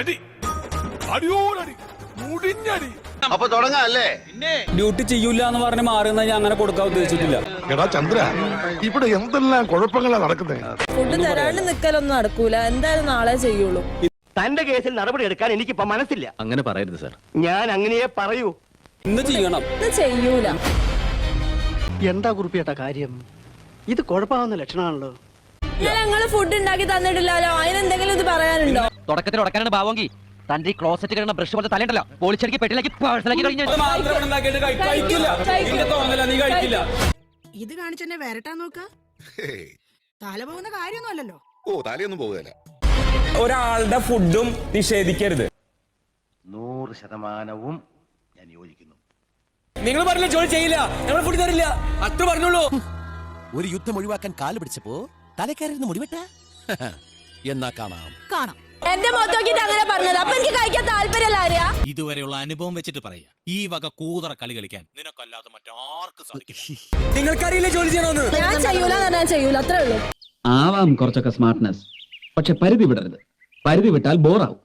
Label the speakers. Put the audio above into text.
Speaker 1: അടി അടിയോടടി മുടിഞ്ഞടി.
Speaker 2: അപ്പൊ തുടങ്ങാല്ലേ?
Speaker 3: ഡ്യൂട്ടി ചെയ്യൂല എന്ന് പറഞ്ഞ് മാറുന്ന ഞാൻ അങ്ങനെ കൊടുക്കാൻ ഉദ്ദേശിച്ചിട്ടില്ല.
Speaker 1: എടാ ചന്ദ്ര, ഇവിടെ എന്തെല്ലാം കുഴപ്പങ്ങളാ നടക്കുന്നത്.
Speaker 4: ഫുഡ് തരാണ്ട് നിക്കലൊന്നും നടക്കൂല. എന്തായാലും നാളെ ചെയ്യുള്ളൂ.
Speaker 5: തന്റെ കേസിൽ നടപടി എടുക്കാൻ എനിക്കിപ്പോ മനസ്സില്ല.
Speaker 6: അങ്ങനെ പറയരുത് സാർ.
Speaker 5: ഞാൻ അങ്ങനെയേ പറയൂ.
Speaker 3: ഇന്ന് ചെയ്യണം.
Speaker 4: ഇത് ചെയ്യൂല.
Speaker 5: എന്താ കുറിപ്പിയേട്ട കാര്യം? ഇത് കുഴപ്പമാവുന്ന ലക്ഷണമാണല്ലോ.
Speaker 4: ഞാൻ ഞങ്ങള് ഫുഡ് ഉണ്ടാക്കി തന്നിട്ടില്ലല്ലോ. അതിനെന്തെങ്കിലും ഇത് പറയാനുണ്ടോ?
Speaker 6: തുടക്കത്തിൽ ഉടക്കാനാണ് ഭാവമെങ്കിൽ തന്റെ ഈ ക്ലോസറ്റ് കിടന്ന ബ്രഷ് പോലെ തലയുണ്ടല്ലോ പൊളിച്ചടിക്ക് പെട്ടിലാക്കി പാഴ്സലാക്കി കഴിഞ്ഞു.
Speaker 7: ഇത് കാണിച്ചെന്നെ വരട്ടാൻ നോക്ക. തല പോകുന്ന കാര്യമൊന്നുമല്ലല്ലോ.
Speaker 1: ഓ, തലയൊന്നും പോകുകയില്ല.
Speaker 3: ഒരാളുടെ ഫുഡും നിഷേധിക്കരുത്.
Speaker 5: 100% ഞാൻ യോജിക്കുന്നു.
Speaker 3: നിങ്ങൾ പറഞ്ഞ ജോലി ചെയ്യില്ല, ഞങ്ങൾ ഫുഡ് തരില്ല, അത്ര പറഞ്ഞോളൂ.
Speaker 8: ഒരു യുദ്ധം ഒഴിവാക്കാൻ കാല് പിടിച്ചപ്പോ തലക്കാരിന്ന് മുടിവെട്ട എന്നാ കാണാം.
Speaker 4: എന്റെ മുഖത്ത് നോക്കിട്ട് അങ്ങനെ പറഞ്ഞത്. അപ്പൊ എനിക്ക് കഴിക്കാൻ താല്പര്യമില്ല. ആര്യാ
Speaker 8: ഇതുവരെയുള്ള അനുഭവം വെച്ചിട്ട് പറയാ, ഈ വക കൂതറ കളി കളിക്കാൻ നിനക്കല്ലാതെ മറ്റാർക്കും സാധിക്കും.
Speaker 3: നിങ്ങൾക്കറിയില്ല ജോലി ചെയ്യണമെന്ന്.
Speaker 4: ഞാൻ ചെയ്യൂല, ഞാൻ ചെയ്യൂല, അത്രേ ഉള്ളൂ.
Speaker 6: ആവാം കുറച്ചൊക്കെ സ്മാർട്ട്നെസ്, പക്ഷെ പരിധി വിടരുത്. പരിധി വിട്ടാൽ ബോറാവും.